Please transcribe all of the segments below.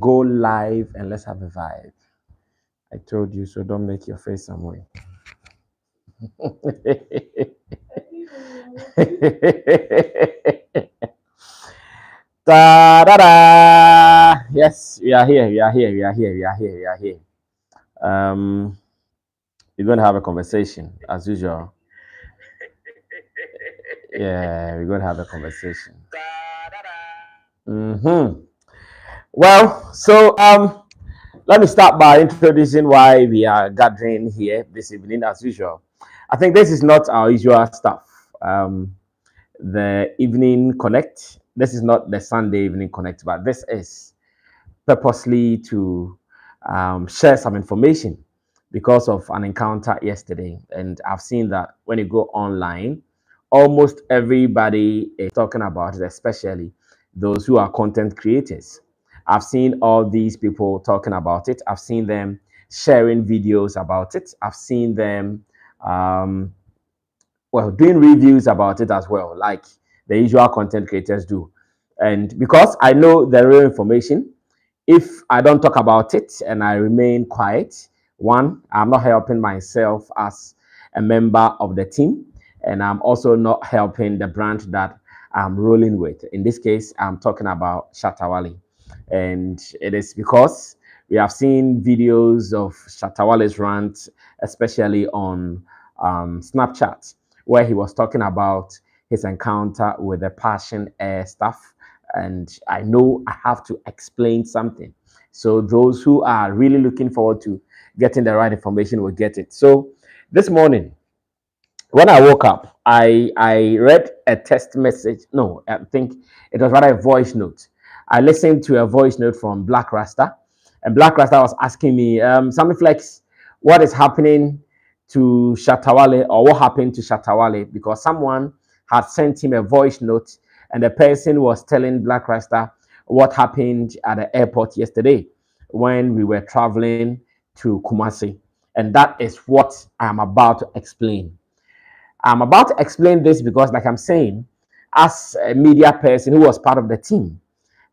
Go live and let's have a vibe. I told you, so don't make your face some way. Da da da! Yes, we are here. We are here. We are here. We are here. We are here. Um, we're going to have a conversation as usual. Yeah, we're going to have a conversation. Mm-hmm. Well, let me start by introducing why we are gathering here this evening, as usual. I think this is not our usual stuff. Um, the evening connect. This is not the Sunday evening connect, but this is purposely to share some information because of an encounter yesterday. And I've seen that when you go online, almost everybody is talking about it, especially those who are content creators. I've seen all these people talking about it. I've seen them sharing videos about it. I've seen them um, doing reviews about it as well, like the usual content creators do. And because I know the real information, if I don't talk about it and I remain quiet, one, I'm not helping myself as a member of the team, and I'm also not helping the brand that I'm rolling with. In this case, I'm talking about Shatta, and it is because we have seen videos of Shatta rant, especially on Snapchat, where he was talking about his encounter with the Passion Air staff. And I know I have to explain something. So those who are really looking forward to getting the right information will get it. So this morning, when I woke up, I read a text message. No, I think it was rather a voice note. I listened to a voice note from Black Rasta, and Black Rasta was asking me, Sammy Flex, what is happening to Shatawale, or what happened to Shatawale? Because someone had sent him a voice note, and the person was telling Black Rasta what happened at the airport yesterday when we were traveling to Kumasi. And that is what I am about to explain. I'm about to explain this because, like I'm saying, as a media person who was part of the team,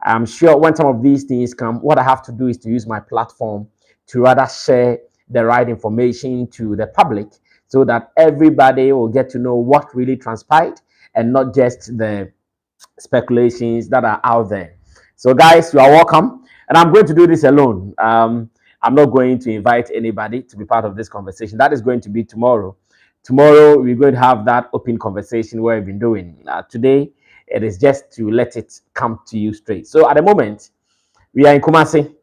I'm sure when some of these things come, what I have to do is to use my platform to rather share the right information to the public so that everybody will get to know what really transpired and not just the speculations that are out there. So, guys, you are welcome. And I'm going to do this alone. I'm not going to invite anybody to be part of this conversation. That is going to be tomorrow. Tomorrow, we're going to have that open conversation where we've been doing. Today, it is just to let it come to you straight. So, at the moment, we are in Kumasi.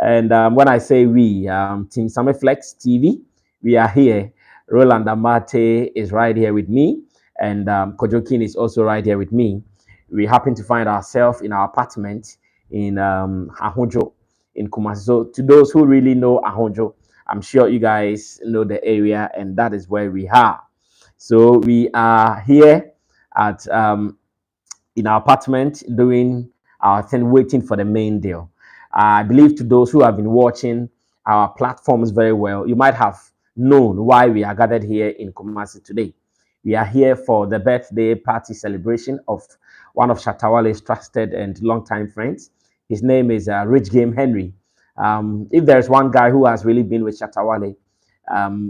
And when I say we, Team Summer Flex TV, we are here. Roland Amate is right here with me, and Kojokin is also right here with me. We happen to find ourselves in our apartment in Ahonjo in Kumasi. So, to those who really know Ahonjo, I'm sure you guys know the area, and that is where we are. So, we are here at in our apartment doing our thing, waiting for the main deal. I believe to those who have been watching our platforms very well, you might have known why we are gathered here in Kumasi today. We are here for the birthday party celebration of one of Shatawale's trusted and longtime friends. His name is Rich Game Henry. If there's one guy who has really been with Shatawale,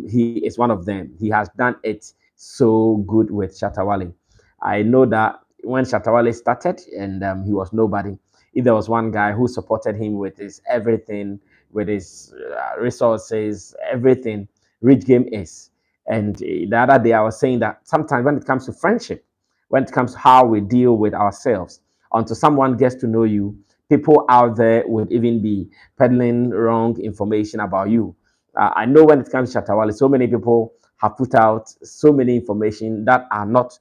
he is one of them. He has done it so good with Shatawale. I know that when Shatawale started and he was nobody, if there was one guy who supported him with his everything, with his resources, everything, Rich Game is. And the other day I was saying that sometimes when it comes to friendship, when it comes to how we deal with ourselves, until someone gets to know you, people out there would even be peddling wrong information about you. I know when it comes to Shatawale, so many people have put out so many information that are not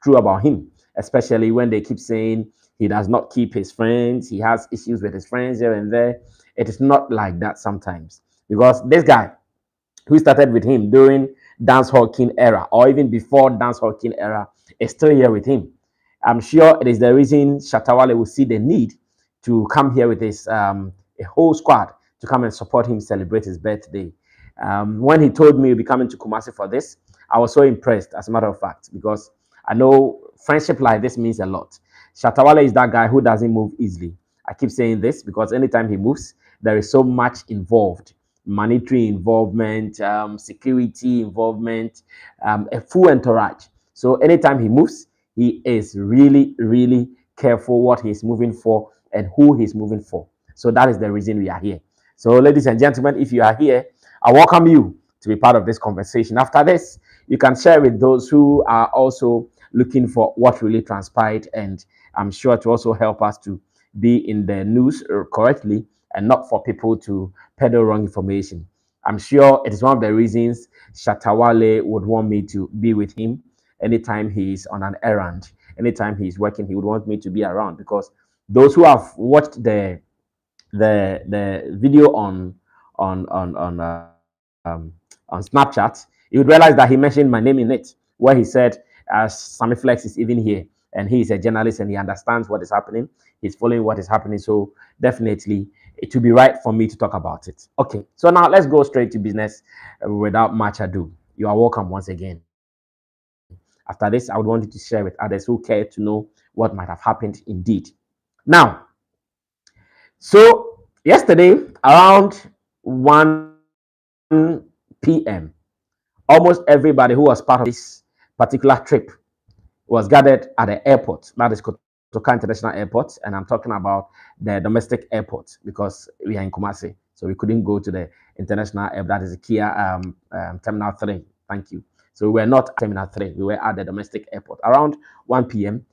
true about him, especially when they keep saying he does not keep his friends, he has issues with his friends here and there. It is not like that sometimes because this guy who started with him during Dance Hall King era or even before Dance Hall King era is still here with him. I'm sure it is the reason Shatawale will see the need to come here with his a whole squad to come and support him celebrate his birthday. When he told me he'll be coming to Kumasi for this, I was so impressed, as a matter of fact, because I know friendship like this means a lot. Shatawale is that guy who doesn't move easily. I keep saying this because anytime he moves, there is so much involved: monetary involvement, security involvement, a full entourage. So anytime he moves, he is really, really careful what he's moving for and who he's moving for. So that is the reason we are here. So, ladies and gentlemen, if you are here, I welcome you to be part of this conversation. After this, you can share with those who are also looking for what really transpired, and I'm sure to also help us to be in the news correctly and not for people to peddle wrong information. I'm sure it is one of the reasons Shatta Wale would want me to be with him anytime he's on an errand, anytime he's working. He would want me to be around because those who have watched the video on Snapchat, you would realize that he mentioned my name in it, where he said, Sammy Flex is even here, and he is a journalist and he understands what is happening. He's following what is happening. So definitely it would be right for me to talk about it. Okay, so now let's go straight to business without much ado. You are welcome once again. After this, I would want you to share with others who care to know what might have happened indeed. Now, so yesterday around 1 p.m., almost everybody who was part of this particular trip was gathered at the airport. That is Kotoka International Airport, and I'm talking about the domestic airport because we are in Kumasi, so we couldn't go to the international airport. That is the Kia Terminal 3. Thank you. So we were not at Terminal 3. We were at the domestic airport around 1 p.m.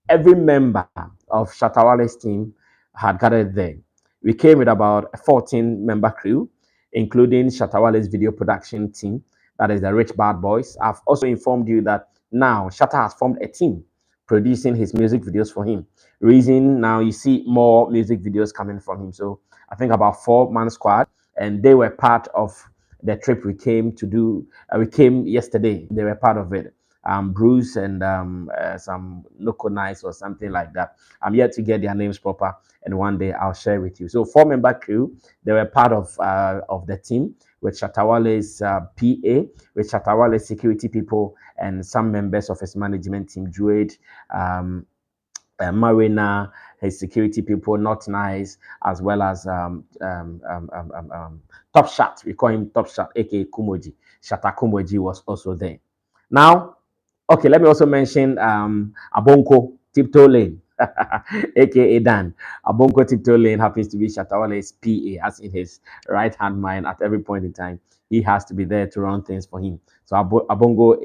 Every member of Shatta Wale's team had gathered there. We came with about a 14-member crew, including Shatta Wale's video production team, that is the Rich Bad Boys. I've also informed you that now Shatta has formed a team producing his music videos for him. Reason now you see more music videos coming from him. So I think about 4-man squad, and they were part of the trip we came to do. We came yesterday. They were part of it. Bruce and some local nice or something like that. I'm yet to get their names proper, and one day I'll share with you. So 4-member crew, they were part of the team with Shatta Wale's PA, with Shatta Wale's security people, and some members of his management team, Juade, Marina, his security people, Not Nice, as well as Top Shot. We call him Top Shot, aka Kumoji. Shatta Kumoji was also there. Now, okay, let me also mention Abonko Tiptoe Lane, aka Dan. Abonko Tiptoe Lane happens to be Shatta Wale's PA, as in his right hand man at every point in time. He has to be there to run things for him. So Abongo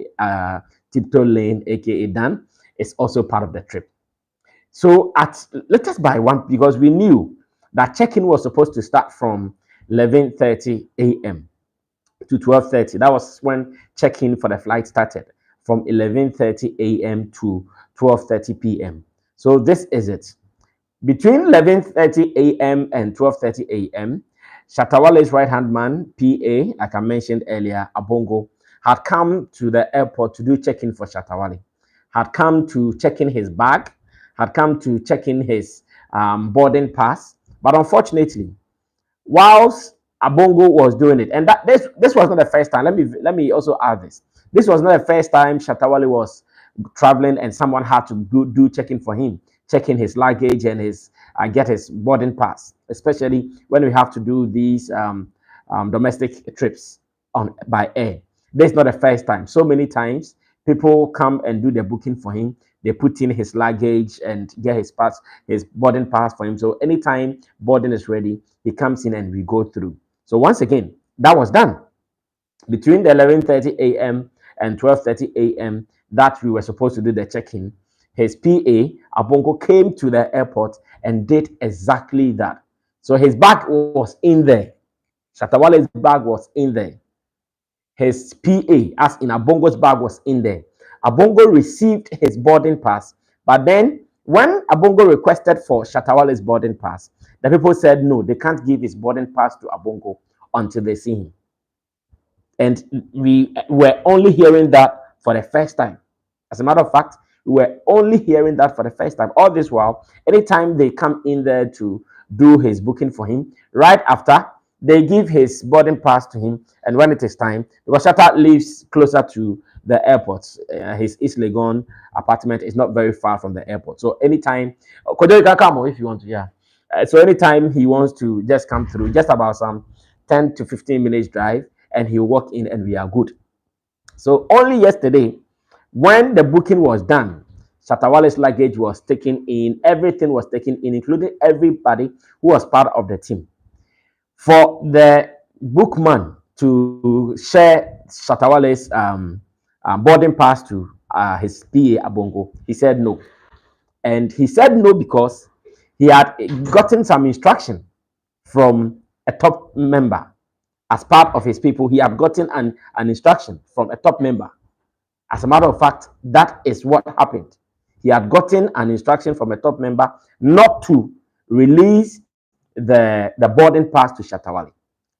Tiptoe Lane, aka Dan, is also part of the trip. So at latest by 1, because we knew that check-in was supposed to start from 11:30 a.m. to 12:30. That was when check-in for the flight started, from 11:30 a.m. to 12:30 p.m. So this is it. Between 11:30 a.m. and 12:30 a.m., Shatta Wale's right-hand man, PA, like I mentioned earlier, Abongo, had come to the airport to do check-in for Shatta Wale, had come to check in his bag, had come to check in his boarding pass. But unfortunately, whilst Abongo was doing it, and that this was not the first time. Let me also add this. This was not the first time Shatta Wale was traveling and someone had to do checking for him, checking his luggage and his get his boarding pass, especially when we have to do these domestic trips on by air. This is not the first time. So many times people come and do the booking for him. They put in his luggage and get his pass, his boarding pass for him. So anytime boarding is ready, he comes in and we go through. So once again, that was done between the 11:30 a.m. and 12:30 a.m. that we were supposed to do the check-in. His PA Abongo came to the airport and did exactly that. So his bag was in there. Shatta Wale's bag was in there. His PA, as in Abongo's bag, was in there. Abongo received his boarding pass, but then when Abongo requested for Shatta Wale's boarding pass, the people said no, they can't give his boarding pass to Abongo until they see him. And we were only hearing that for the first time. As a matter of fact, we were only hearing that for the first time. All this while, anytime they come in there to do his booking for him, right after, they give his boarding pass to him. And when it is time, because Shatta lives closer to the airport, his East Legon apartment is not very far from the airport. So anytime, Kojo, you can come if you want to, yeah. So anytime he wants to just come through, just about some 10 to 15 minutes drive, and he'll walk in and we are good. So only yesterday, when the booking was done, Shatawale's luggage was taken in, everything was taken in, including everybody who was part of the team. For the bookman to share Shatawale's boarding pass to his PA Abongo, he said no. And he said no because he had gotten some instruction from a top member. As part of his people, he had gotten an instruction from a top member. As a matter of fact, that is what happened. He had gotten an instruction from a top member not to release the boarding pass to Shattawale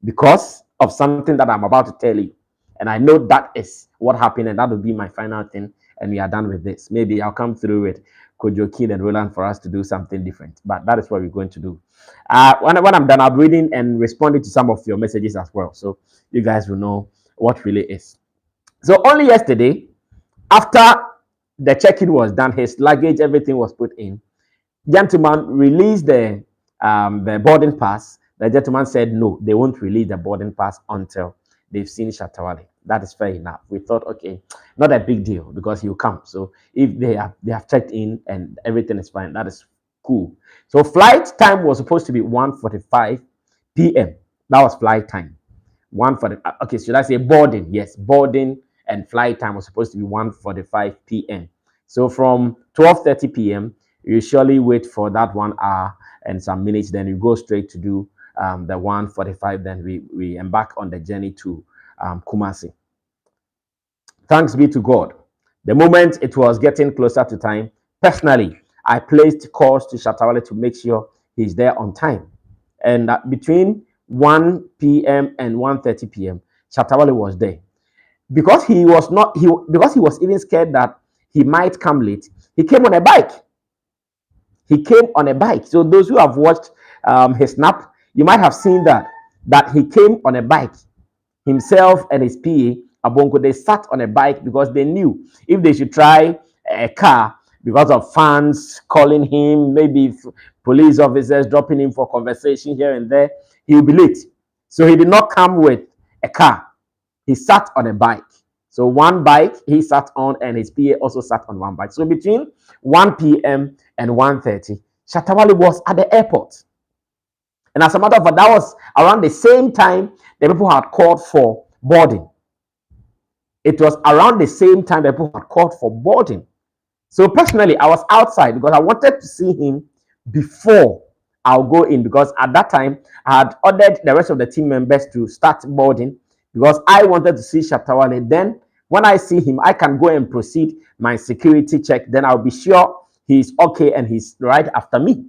because of something that I'm about to tell you. And I know that is what happened, and that will be my final thing, and we are done with this. Maybe I'll come through with Kojo Kid and Roland for us to do something different, but that is what we're going to do. When I'm done, I'll be reading and responding to some of your messages as well, so you guys will know what really is. So only yesterday, after the check-in was done, his luggage, everything was put in. Gentleman released the boarding pass. The gentleman said no, they won't release the boarding pass until they've seen Shattawale. That is fair enough. We thought, okay, not a big deal because he'll come. So if they have checked in and everything is fine, that is cool. So flight time was supposed to be 1:45 p.m. That was flight time. 1:40. Okay, should I say boarding? Yes, boarding and flight time was supposed to be 1:45 p.m. So from 12:30 p.m., you surely wait for that 1 hour and some minutes, then you go straight to do the 1:45. Then we embark on the journey to Kumasi. Thanks be to God. The moment it was getting closer to time, personally, I placed calls to Shattawale to make sure he's there on time. And between 1 p.m. and 1:30 p.m., Shattawale was there. Because he was even scared that he might come late, he came on a bike. He came on a bike. So those who have watched his snap, you might have seen that he came on a bike. Himself and his PA, Abongo, they sat on a bike because they knew if they should try a car because of fans calling him, maybe police officers dropping him for conversation here and there, he will be late. So he did not come with a car. He sat on a bike. So one bike he sat on, and his PA also sat on one bike. So between 1 p.m. and 1:30, Shattawale was at the airport. And as a matter of fact, that was around the same time the people had called for boarding. It was around the same time the people had called for boarding. So personally, I was outside because I wanted to see him before I'll go in, because at that time I had ordered the rest of the team members to start boarding because I wanted to see Shattawale. Then when I see him, I can go and proceed my security check. Then I'll be sure he's okay and he's right after me.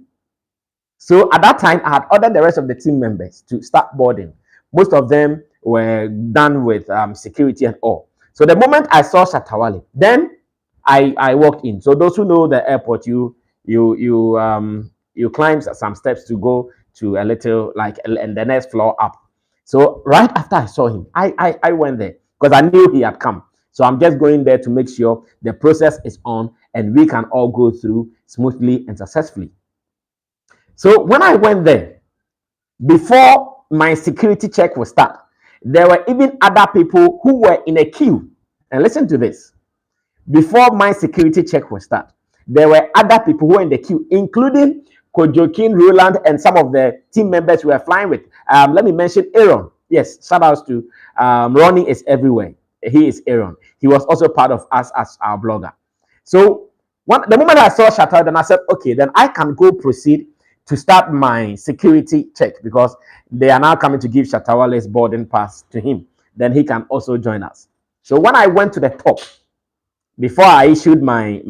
So at that time, I had ordered the rest of the team members to start boarding. Most of them were done with security and all. So the moment I saw Shattawale, then I walked in. So those who know the airport, you climb some steps to go to a little, like, and the next floor up. So right after I saw him, I went there because I knew he had come. So I'm just going there to make sure the process is on and we can all go through smoothly and successfully. So when I went there, before my security check was start, there were even other people who were in a queue. And listen to this. Before my security check was start, there were other people who were in the queue, including Kojokin, Roland, and some of the team members we were flying with. Let me mention Aaron. Yes, shout outs to Ronnie is everywhere. He is Aaron. He was also part of us as our blogger. So the moment I saw Shatta, then I said, okay, then I can go proceed to start my security check because they are now coming to give Shattawale's boarding pass to him. Then he can also join us. So when I went to the top, before I issued my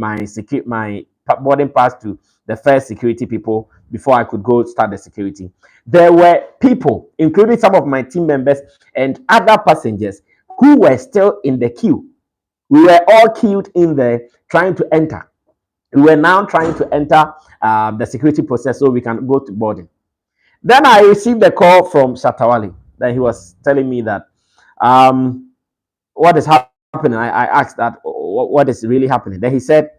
boarding pass to the first security people, before I could go start the security, there were people, including some of my team members and other passengers, who were still in the queue. We were all queued in there trying to enter. We were now trying to enter the security process so we can go to boarding. Then I received a call from Shattawale. Then he was telling me that what is happening. I asked that what is really happening. Then he said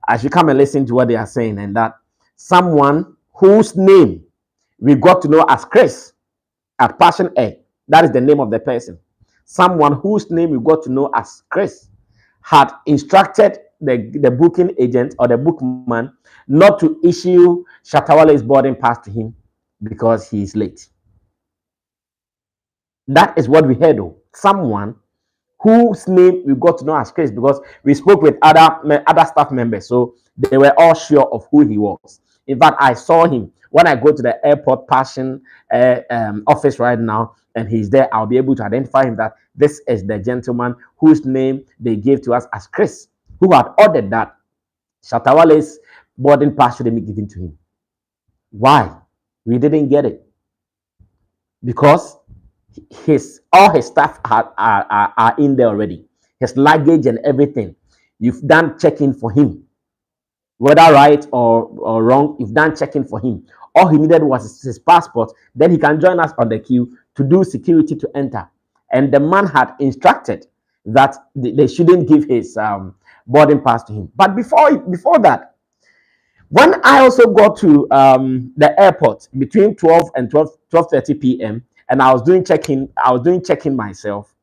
I should come and listen to what they are saying, and that someone whose name we got to know as Chris at Passion Air. That is the name of the person. Someone whose name we got to know as Chris had instructed the booking agent or the bookman not to issue Shatta boarding pass to him because he is late. That is what we heard of. Someone whose name we got to know as Chris because we spoke with other staff members, so they were all sure of who he was. In fact, I saw him when I go to the airport Passion office right now, and he's there. I'll be able to identify him that this is the gentleman whose name they gave to us as Chris, who had ordered that Shatta boarding pass should be given to him. Why? We didn't get it because all his stuff are in there already. His luggage and everything. You've done checking for him, whether right or wrong. You've done checking for him. All he needed was his passport. Then he can join us on the queue to do security to enter. And the man had instructed that they shouldn't give his boarding pass to him. But before that, when I also got to the airport between 12 and 12:30 p.m. and I was doing checking myself.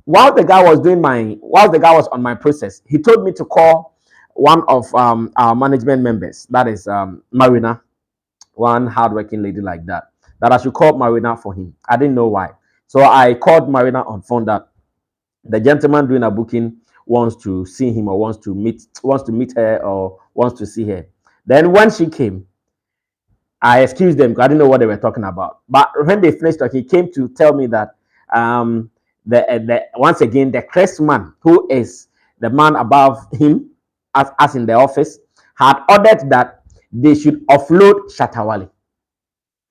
While the guy was on my process, he told me to call one of our management members. That is Marina, one hardworking lady like that. That I should call Marina for him. I didn't know why, so I called Marina on phone that the gentleman doing a booking wants to see him or wants to meet her or wants to see her. Then when she came, I excused them because I didn't know what they were talking about. But when they finished talking, he came to tell me that once again the Chris man, who is the man above him, as in the office, had ordered that they should offload Shatta.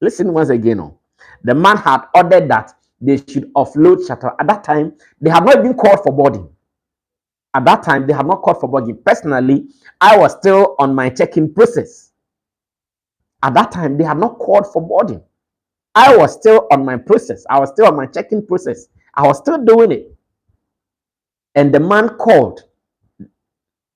Listen once again. Oh. The man had ordered that they should offload Shatta. At that time, they had not even called for boarding. At that time, they had not called for boarding. Personally, I was still on my check-in process. At that time, they had not called for boarding. I was still on my process. I was still on my check-in process. I was still doing it. And the man called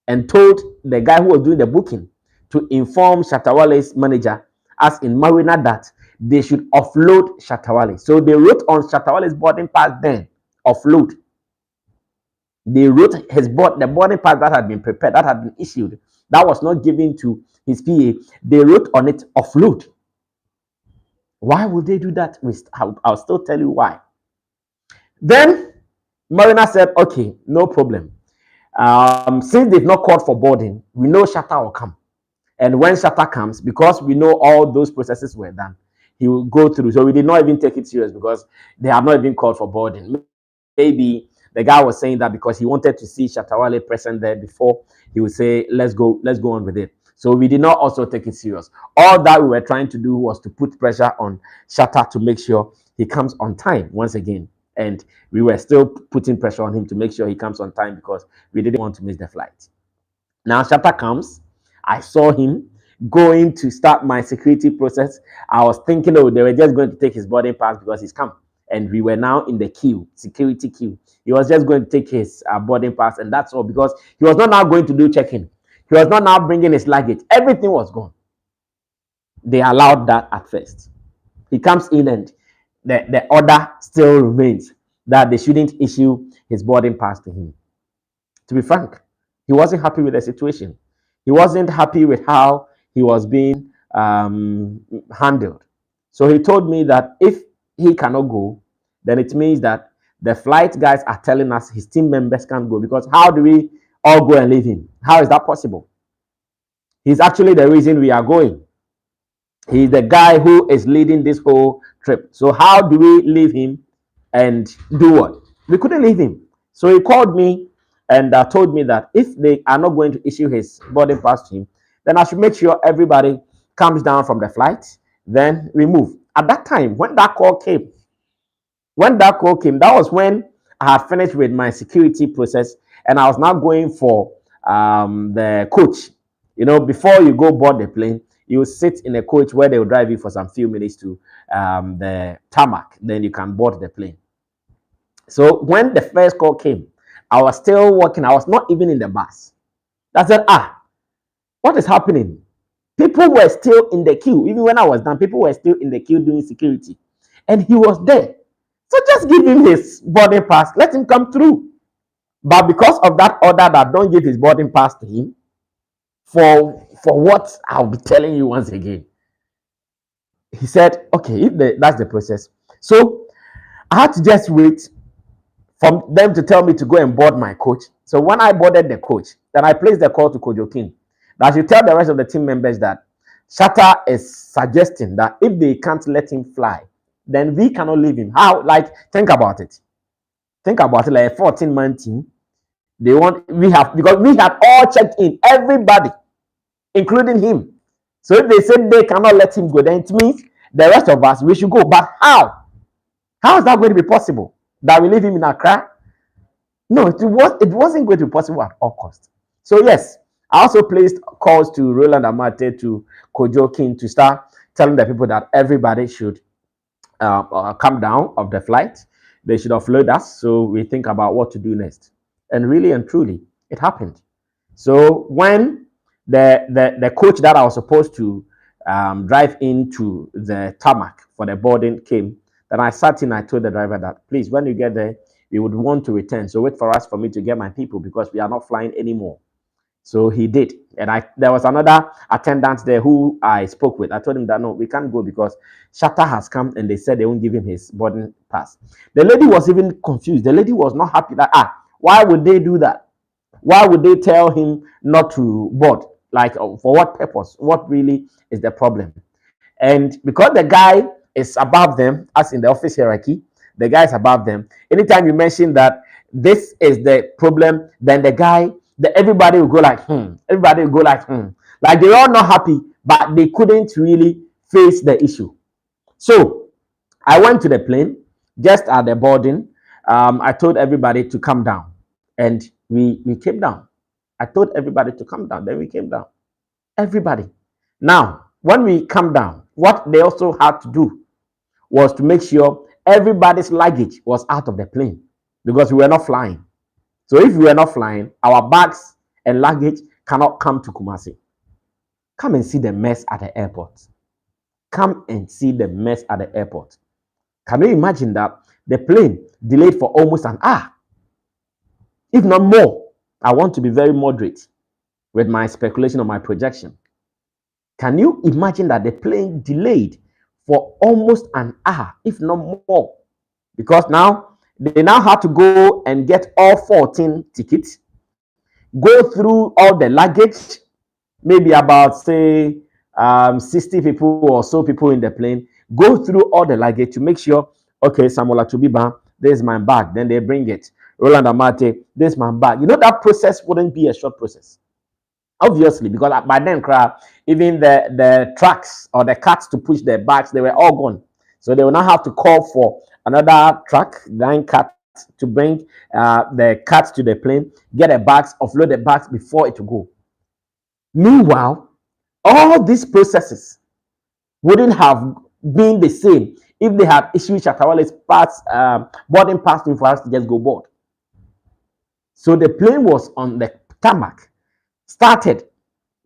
and told the guy who was doing the booking to inform Shatta manager, as in Marina, that they should offload Shatta. So they wrote on Shatta boarding pass then, offload. They wrote the boarding pass that had been prepared, that had been issued, that was not given to his PA. They wrote on it offload. Why would they do that? I'll still tell you why. Then Marina said, okay, no problem. Since they've not called for boarding, we know Shatta will come. And when Shatta comes, because we know all those processes were done, he will go through. So we did not even take it serious because they have not even called for boarding. Maybe the guy was saying that because he wanted to see Shatta present there before he would say, let's go on with it. So we did not also take it serious. All that we were trying to do was to put pressure on Shatta to make sure he comes on time once again. And we were still putting pressure on him to make sure he comes on time because we didn't want to miss the flight. Now Shatta comes. I saw him going to start my security process. I was thinking, oh, they were just going to take his boarding pass because he's come. And we were now in the queue, security queue. He was just going to take his boarding pass, and that's all, because he was not now going to do check-in. He was not now bringing his luggage. Everything was gone. They allowed that at first. He comes in, and the order still remains that they shouldn't issue his boarding pass to him. To be frank, he wasn't happy with the situation. He wasn't happy with how he was being handled. So he told me that if he cannot go, then it means that the flight guys are telling us his team members can't go, because how do we all go and leave him? How is that possible? He's actually the reason we are going. He's the guy who is leading this whole trip. So how do we leave him and do what? We couldn't leave him. So he called me and told me that if they are not going to issue his boarding pass to him, then I should make sure everybody comes down from the flight. Then we move. At that time, when that call came, that was when I had finished with my security process, and I was now going for the coach. You know, before you go board the plane, you sit in a coach where they will drive you for some few minutes to the tarmac. Then you can board the plane. So when the first call came, I was still working. I was not even in the bus. I said, what is happening? People were still in the queue. Even when I was done, people were still in the queue doing security. And he was there. So just give him his boarding pass. Let him come through. But because of that order that don't give his boarding pass to him, for what I'll be telling you once again, he said, okay, if that's the process. So I had to just wait for them to tell me to go and board my coach. So when I boarded the coach, then I placed the call to Kojokin that you tell the rest of the team members that Shatta is suggesting that if they can't let him fly, then we cannot leave him. How? Like, think about it. Think about it, like a 14-man team. Because we had all checked in, everybody, including him. So if they said they cannot let him go, then it means the rest of us, we should go. But how? How is that going to be possible? That we leave him in Accra? No, it wasn't going to be possible at all costs. So yes, I also placed calls to Roland Amate, to Kojo King, to start telling the people that everybody should come down of the flight. They should offload us, so we think about what to do next. And really and truly, it happened. So when the coach that I was supposed to drive into the tarmac for the boarding came, then I sat in. I told the driver that, please, when you get there, we would want to return. So wait for me to get my people, because we are not flying anymore. So he did. And there was another attendant there who I spoke with. I told him that, no, we can't go because Shatta has come and they said they won't give him his boarding pass. The lady was even confused. The lady was not happy that, why would they do that? Why would they tell him not to board? Like, for what purpose? What really is the problem? And because the guy is above them, as in the office hierarchy, the guy is above them. Anytime you mention that this is the problem, then everybody will go like, Everybody will go like, Like, they're all not happy, but they couldn't really face the issue. So I went to the plane just at the boarding. I told everybody to come down, and we came down. I told everybody to come down. Then we came down. Everybody. Now, when we come down, what they also had to do was to make sure everybody's luggage was out of the plane, because we were not flying. So if we were not flying, our bags and luggage cannot come to Kumasi. Come and see the mess at the airport. Come and see the mess at the airport. Can you imagine that the plane delayed for almost an hour, if not more? I want to be very moderate with my speculation or my projection. Can you imagine that the plane delayed for almost an hour, if not more? Because now they have to go and get all 14 tickets, go through all the luggage, maybe about, say, 60 people or so people in the plane, go through all the luggage to make sure, okay, Samuel Atubiba, there's my bag. Then they bring it. Roland Amate, there's my bag. You know, that process wouldn't be a short process. Obviously, because by then, even the trucks or the carts to push their bags, they were all gone. So they will now have to call for another truck, 9 carts, to bring the carts to the plane, get the bags, offload the bags before it will go. Meanwhile, all these processes wouldn't have been the same if they had issued Shatta boarding pass for us to just go board. So the plane was on the tarmac, started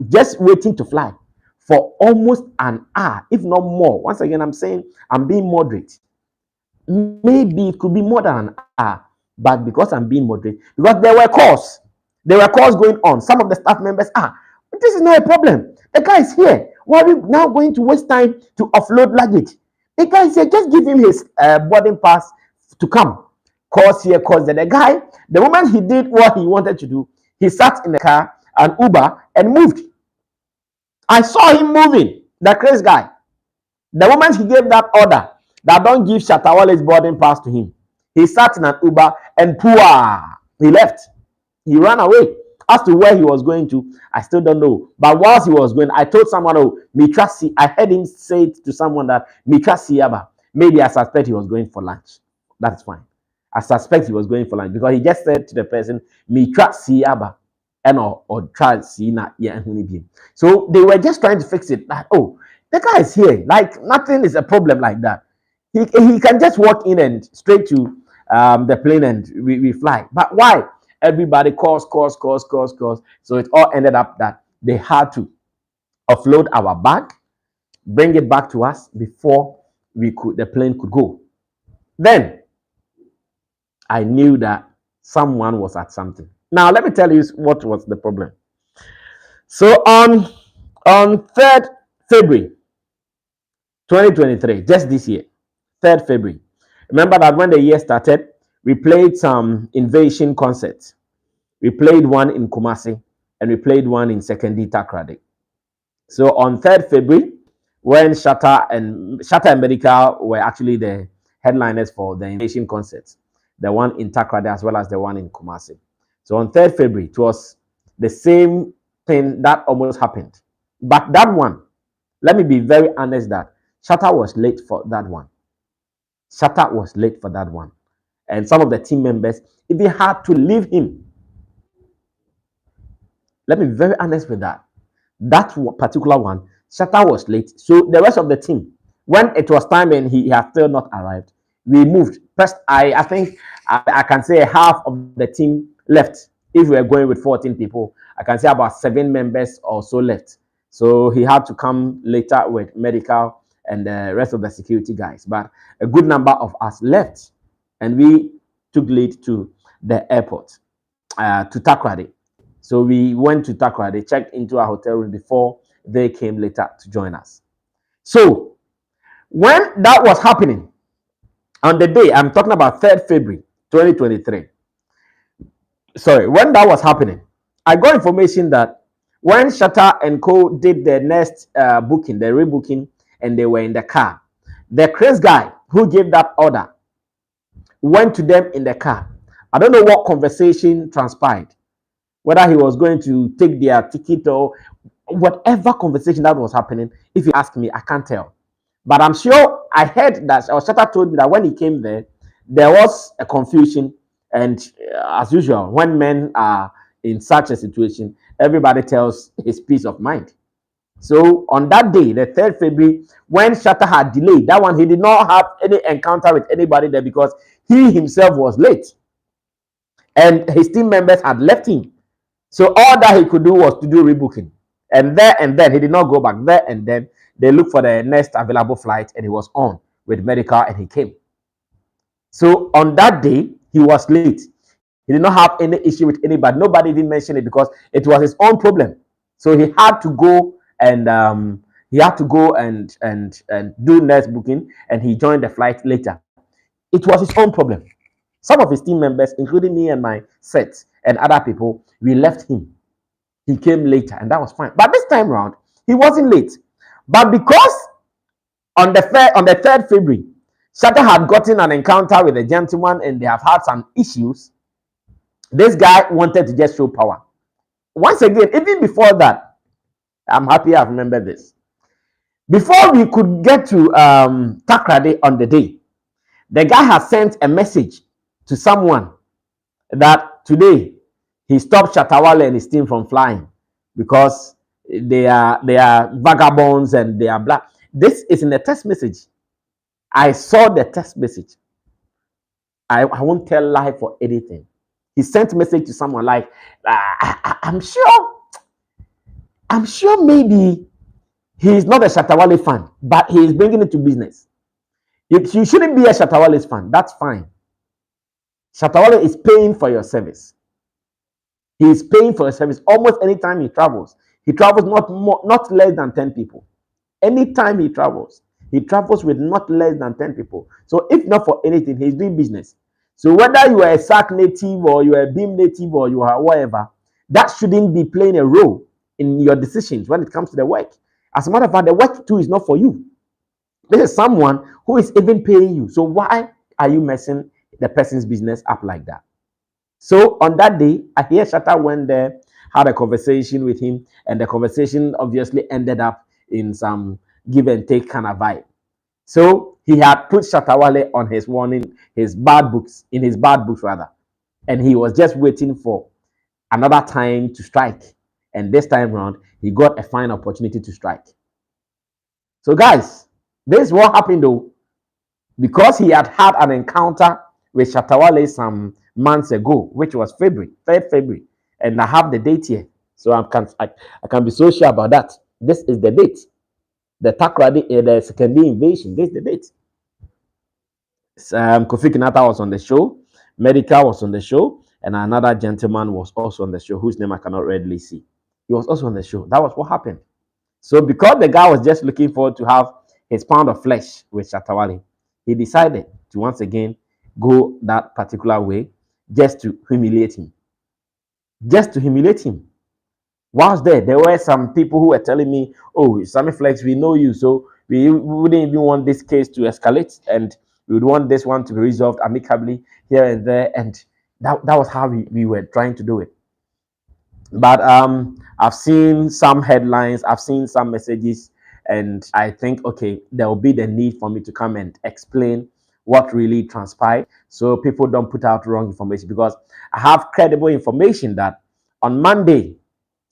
just waiting to fly for almost an hour, if not more. Once again, I'm saying I'm being moderate. Maybe it could be more than an hour, but because I'm being moderate, because there were calls going on. Some of the staff members, this is not a problem. The guy is here. Why are we now going to waste time to offload luggage? The guy said, just give him his boarding pass to come. Calls here, calls there. The guy, the moment he did what he wanted to do, he sat in the car, an Uber, and moved. I saw him moving, the crazy guy. The moment he gave that order that don't give Shatta boarding pass to him, he sat in an Uber and he left. He ran away. As to where he was going to, I still don't know. But whilst he was going, I told someone, I heard him say to someone that Mitra Siaba. Maybe I suspect he was going for lunch. That's fine. I suspect he was going for lunch because he just said to the person, Mitra Siaba. Or try see na. So they were just trying to fix it. Like, the guy is here. Like, nothing is a problem like that. He can just walk in and straight to the plane and we fly. But why? Everybody calls. So it all ended up that they had to offload our bag, bring it back to us before the plane could go. Then I knew that someone was at something. Now let me tell you what was the problem. So on 3rd February 2023, just this year, 3rd February. Remember that when the year started, we played some invasion concerts. We played one in Kumasi and we played one in Sekondi Takoradi. So on 3rd February, when Shatta and Medical were actually the headliners for the invasion concerts, the one in Takoradi as well as the one in Kumasi. So on 3rd February, it was the same thing that almost happened. But that one, let me be very honest that Shatta was late for that one. Shatta was late for that one. And some of the team members even had to leave him. Let me be very honest with that. That particular one, Shatta was late. So the rest of the team, when it was time and he had still not arrived, we moved. First, I think I can say half of the team left. If we were going with 14 people, I can say about 7 members or so left. So he had to come later with medical and the rest of the security guys. But a good number of us left, and we took lead to the airport, to Takoradi. So we went to Takoradi, checked into our hotel room before they came later to join us. So when that was happening, on the day, I'm talking about 3rd February 2023. Sorry, when that was happening, I got information that when Shatta and Co did the next booking, the rebooking, and they were in the car, the Chris guy who gave that order went to them in the car. I don't know what conversation transpired, whether he was going to take their ticket or whatever conversation that was happening. If you ask me, I can't tell. But I'm sure I heard that, or Shatta told me that when he came there was a confusion. And as usual, when men are in such a situation, everybody tells his peace of mind. So on that day, the 3rd February, when Shatta had delayed, that one, he did not have any encounter with anybody there because he himself was late. And his team members had left him. So all that he could do was to do rebooking. And then he did not go back. There and then they looked for the next available flight, and he was on with medical and he came. So on that day, he was late. He did not have any issue with anybody. Nobody even mentioned it because it was his own problem. So he had to go and do next booking, and he joined the flight later. It was his own problem. Some of his team members, including me and my set and other people, we left him. He came later, and that was fine. But this time around, he wasn't late. But because on the 3rd February, Shatta had gotten an encounter with a gentleman and they have had some issues, this guy wanted to just show power. Once again, even before that, I'm happy I remember this. Before we could get to Takoradi on the day, the guy has sent a message to someone that today he stopped Shatta Wale and his team from flying because they are vagabonds and they are black. This is in a text message. I saw the text message. I won't tell lie for anything. He sent a message to someone like, I'm sure maybe he's not a Shatta Wale fan, but he is bringing it to business. You shouldn't be a Shatta Wale's fan. That's fine. Shatta Wale is paying for your service. He is paying for your service almost anytime he travels. He travels not less than 10 people. Anytime he travels with not less than 10 people. So if not for anything, he's doing business. So whether you are a SAC native or you are a BIM native or you are whatever, that shouldn't be playing a role in your decisions when it comes to the work. As a matter of fact, the work too is not for you. This is someone who is even paying you. So why are you messing the person's business up like that? So on that day, I hear Shatta went there, had a conversation with him, and the conversation obviously ended up in some give and take kind of vibe. So he had put Shatta Wale on his warning, his bad books rather, and he was just waiting for another time to strike. And this time around, he got a fine opportunity to strike. So guys, this is what happened though, because he had had an encounter with Shatta Wale some months ago, which was February, 3rd February, and I have the date here, so I can be so sure about that. This is the date. The Takrady, the secondary invasion. This is the date. Kofi Kinata was on the show. Medica was on the show. And another gentleman was also on the show, whose name I cannot readily see. He was also on the show. That was what happened. So because the guy was just looking forward to have his pound of flesh with Shatta Wale, he decided to once again go that particular way just to humiliate him. Just to humiliate him. Whilst there were some people who were telling me, oh, Sammy Flex, we know you, so we wouldn't even want this case to escalate, and we would want this one to be resolved amicably here and there. And that was how we were trying to do it. But I've seen some headlines, I've seen some messages, and I think, okay, there will be the need for me to come and explain what really transpired so people don't put out wrong information, because I have credible information that on Monday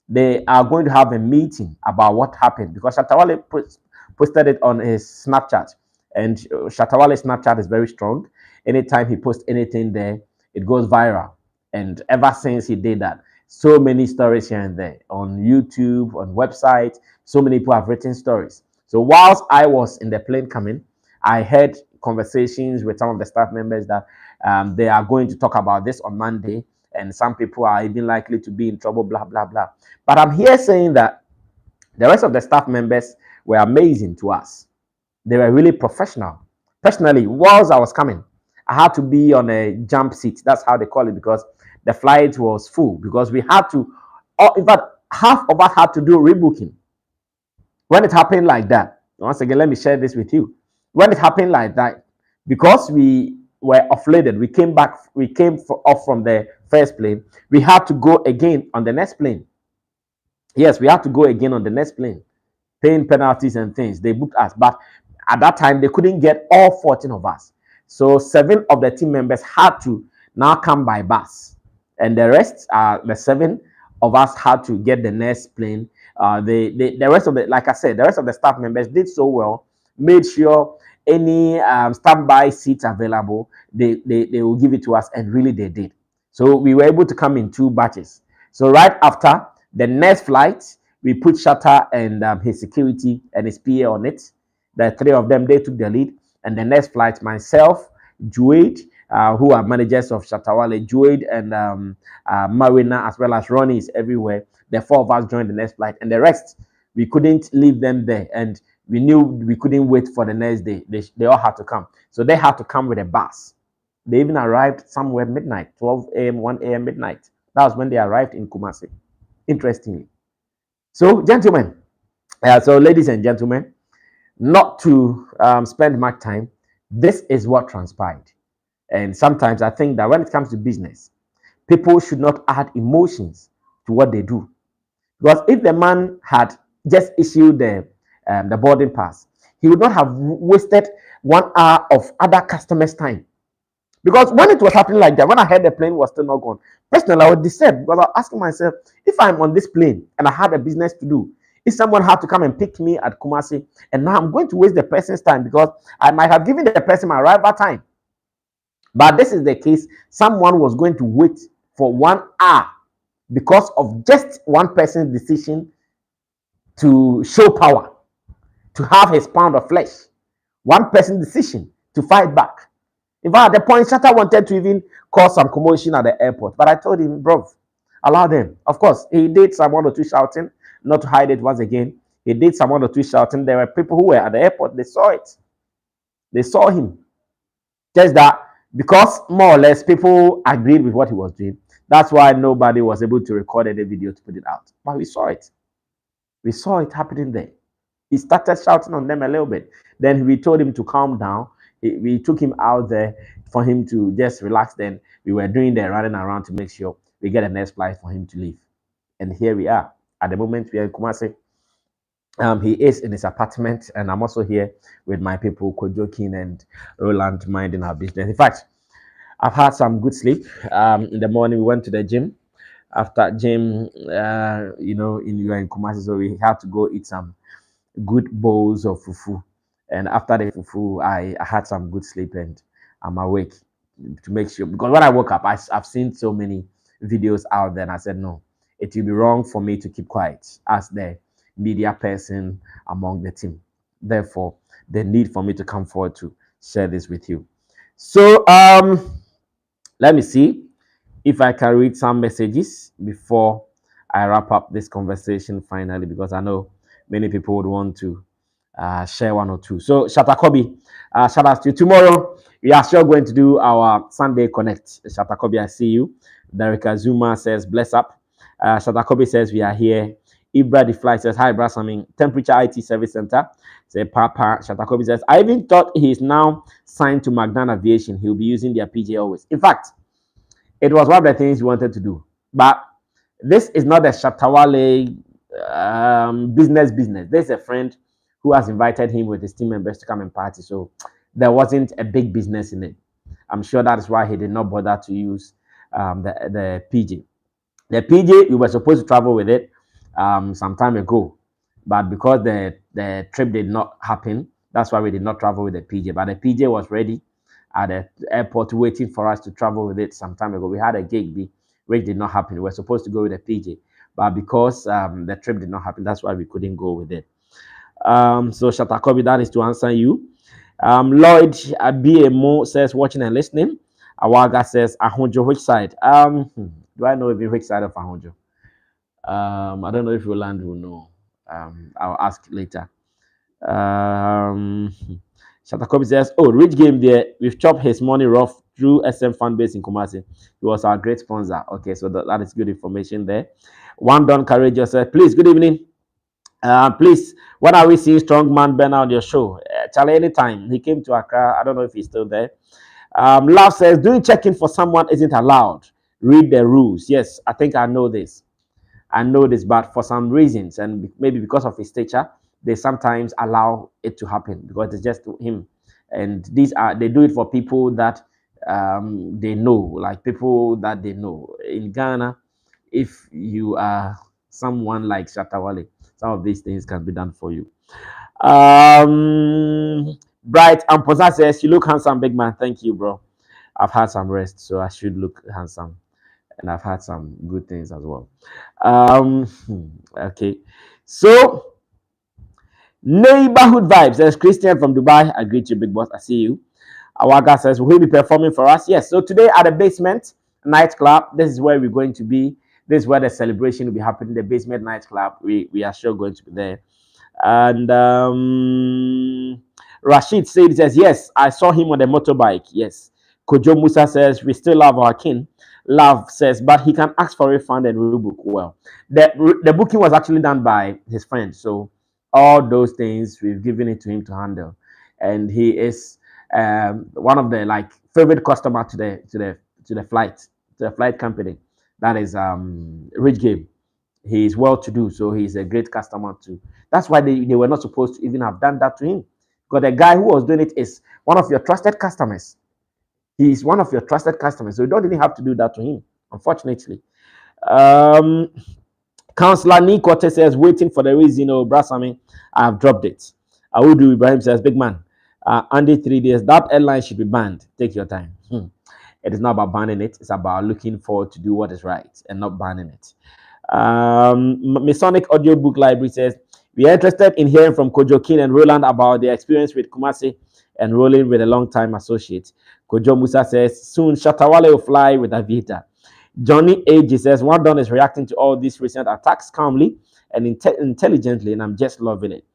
they are going to have a meeting about what happened, because Shatta Wale posted it on his Snapchat, and Shatta Wale's Snapchat is very strong. Anytime he posts anything there, it goes viral. And ever since he did that, so many stories here and there on YouTube, on websites, so many people have written stories. So whilst I was in the plane coming, I heard conversations with some of the staff members that they are going to talk about this on Monday, and some people are even likely to be in trouble, blah, blah, blah. But I'm here saying that the rest of the staff members were amazing to us. They were really professional. Personally, whilst I was coming, I had to be on a jump seat. That's how they call it, because the flight was full, because we had to, in fact, half of us had to do rebooking. When it happened like that, once again, let me share this with you. When it happened like that, because we were offloaded, we came off from the first plane, we had to go again on the next plane. Yes, we had to go again on the next plane, paying penalties and things. They booked us, but at that time, they couldn't get all 14 of us. So 7 of the team members had to now come by bus. And the rest, the 7 of us had to get the next plane. The rest of the, like I said, the rest of the staff members did so well, made sure any standby seats available, they will give it to us, and really they did. So we were able to come in 2 batches. So right after the next flight, we put Shatta and his security and his PA on it. The 3 of them, they took the lead. And the next flight, myself, Juade, who are managers of Shatta Wale, Juade and Marina, as well as Ronnie is everywhere. The 4 of us joined the next flight. And the rest, we couldn't leave them there. And we knew we couldn't wait for the next day. They all had to come. So they had to come with a bus. They even arrived somewhere midnight, 12 a.m., 1 a.m., midnight. That was when they arrived in Kumasi, interestingly. So, gentlemen, so ladies and gentlemen, not to spend much time, this is what transpired. And sometimes I think that when it comes to business, people should not add emotions to what they do. Because if the man had just issued the boarding pass, he would not have wasted 1 hour of other customers' time. Because when it was happening like that, when I heard the plane was still not gone, personally, I was disturbed, because I was asking myself, if I'm on this plane and I had a business to do, if someone had to come and pick me at Kumasi, and now I'm going to waste the person's time, because I might have given the person my arrival time. But this is the case. Someone was going to wait for 1 hour because of just one person's decision to show power, to have his pound of flesh. One person's decision to fight back. In fact, at the point, Shatta wanted to even cause some commotion at the airport. But I told him, bro, allow them. Of course, he did some 1 or 2 shouting, not to hide it once again. He did some 1 or 2 shouting. There were people who were at the airport. They saw it. They saw him. Just that, because more or less people agreed with what he was doing, that's why nobody was able to record any video to put it out. But we saw it. We saw it happening there. He started shouting on them a little bit. Then we told him to calm down. We took him out there for him to just relax. Then we were doing the running around to make sure we get a next flight for him to leave. And here we are. At the moment, we are in Kumasi. He is in his apartment, and I'm also here with my people, Kojokin and Roland, minding our business. In fact, I've had some good sleep. In the morning, we went to the gym. After gym, you are in Kumasi, so we had to go eat some good bowls of fufu. And after the fufu, I had some good sleep, and I'm awake to make sure. Because when I woke up, I've seen so many videos out there, and I said, no, it will be wrong for me to keep quiet as the media person among the team. Therefore, the need for me to come forward to share this with you. So let me see if I can read some messages before I wrap up this conversation finally, because I know many people would want to share one or two. So, Shatta Kobe, shout out to you. Tomorrow, we are still going to do our Sunday Connect. Shatta Kobe, I see you. Derek Azuma says, bless up. Shatta Kobe says, we are here. Ibra the Fly says, hi, Brasamin. Temperature IT Service Center. Say, Papa. Shatta Kobe says, I even thought he's now signed to Magnan Aviation. He'll be using their PJ always. In fact, it was one of the things we wanted to do. But this is not a Shatawale business. There's a friend who has invited him with his team members to come and party. So there wasn't a big business in it. I'm sure that is why he did not bother to use the PJ. The PJ, we were supposed to travel with it some time ago. But because the trip did not happen, that's why we did not travel with the PJ. But the PJ was ready at the airport waiting for us to travel with it some time ago. We had a gig which did not happen. We were supposed to go with the PJ, but because the trip did not happen, that's why we couldn't go with it. So Shatta Kobe, that is to answer you. Lloyd BMO says watching and listening. Awaga says Ahunjo, which side? Do I know even which side of Ahunjo? I don't know if Roland will know. I'll ask later. Shatta Kobe says, oh, Rich Game there. We've chopped his money rough through SM fan base in Kumasi. He was our great sponsor. Okay, so that is good information there. One Don Courageous says, please, good evening. Please, when are we seeing Strongman Ben on your show? Charlie, anytime. He came to Accra. I don't know if he's still there. Love says, doing check-in for someone isn't allowed. Read the rules. Yes, I think I know this. But for some reasons, and maybe because of his stature, they sometimes allow it to happen because it's just him. And they do it for people that they know, like people that they know. In Ghana, if you are someone like Shatta Wale, some of these things can be done for you. Bright Amposa says, you look handsome, big man. Thank you, bro. I've had some rest, so I should look handsome. And I've had some good things as well. Okay. So, neighborhood vibes. There's Christian from Dubai. I greet you, big boss. I see you. Awaga says, will he be performing for us? Yes. So, today at the basement nightclub, this is where we're going to be. This is where the celebration will be happening. The basement nightclub. We are sure going to be there. And Rashid says, yes, I saw him on the motorbike. Yes. Kojo Musa says, we still love our king. Love says, but he can ask for a refund and rebook. Well, the booking was actually done by his friend. So all those things, we've given it to him to handle. And he is one of the favorite customer to the flight company. That is Rich Game. He is well to do, so he's a great customer too. That's why they were not supposed to even have done that to him. Because the guy who was doing it is one of your trusted customers. He is one of your trusted customers, so you don't even have to do that to him, unfortunately. Councillor Nikote says, waiting for the reason, Brasami, I have dropped it. Awudu Ibrahim says, big man, Andy 3 days, that airline should be banned. Take your time. It is not about banning it, it's about looking forward to do what is right and not banning it. Masonic Audiobook Library says, we are interested in hearing from Kojo King and Roland about their experience with Kumasi and rolling with a long-time associate. Kojo Musa says, soon Shatta Wale will fly with Aviator. Johnny Age says, One Don is reacting to all these recent attacks calmly and intelligently, and I'm just loving it.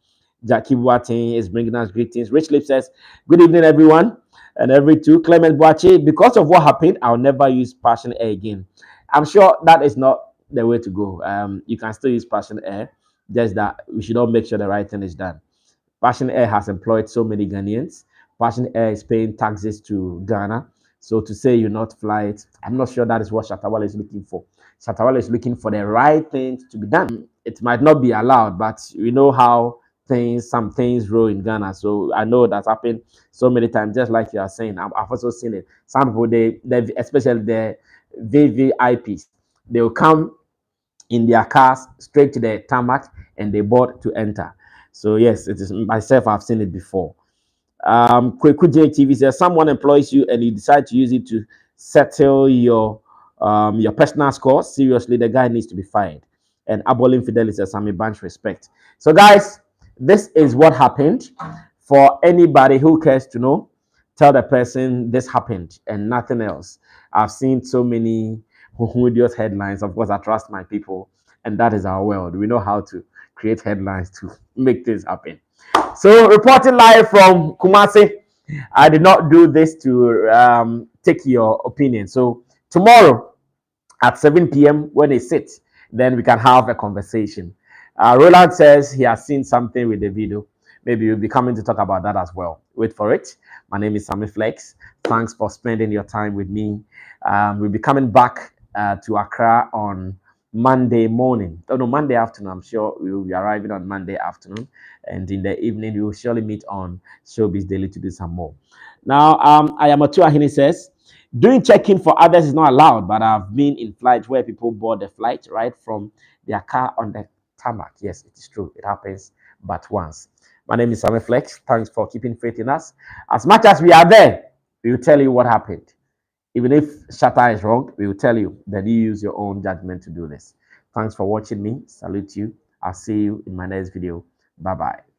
Jackie Boateng is bringing us greetings. Rich Lip says, good evening, everyone. And every two, Clement Boache, because of what happened, I'll never use Passion Air again. I'm sure that is not the way to go. You can still use Passion Air, just that we should all make sure the right thing is done. Passion Air has employed so many Ghanaians. Passion Air is paying taxes to Ghana. So to say you not fly it, I'm not sure that is what Shatta Wale is looking for. Shatta Wale is looking for the right things to be done. It might not be allowed, but we know how some things roll in Ghana. So I know that's happened so many times, just like you are saying. I've also seen it. Some people, they especially the VVIPs, they will come in their cars straight to the tarmac and they board to enter. So yes, it is myself. I've seen it before. Kweku JTV says someone employs you and you decide to use it to settle your personal score. Seriously, the guy needs to be fired. and abolish infidelity as Sammy Bunch respect. So, guys, this is what happened. For anybody who cares to know, tell the person this happened and nothing else. I've seen so many idiot headlines. Of course, I trust my people, and that is our world. We know how to create headlines to make things happen. So, reporting live from Kumasi, I did not do this to take your opinion. So, tomorrow at 7 p.m. when they sit, then we can have a conversation. Roland says he has seen something with the video. Maybe we'll be coming to talk about that as well. Wait for it. My name is Sammy Flex. Thanks for spending your time with me. We'll be coming back to Accra on Monday morning. Oh no, Monday afternoon. I'm sure we will be arriving on Monday afternoon, and in the evening we will surely meet on Showbiz Daily to do some more. Now, I am Otu Ahini says doing check-in for others is not allowed, but I've been in flights where people board the flight right from their car on the tarmac. Yes, it is true. It happens but once. My name is Sammy Flex. Thanks for keeping faith in us. As much as we are there, we will tell you what happened. Even if Shatta is wrong, we will tell you. Then you use your own judgment to do this. Thanks for watching me. Salute you. I'll see you in my next video. Bye-bye.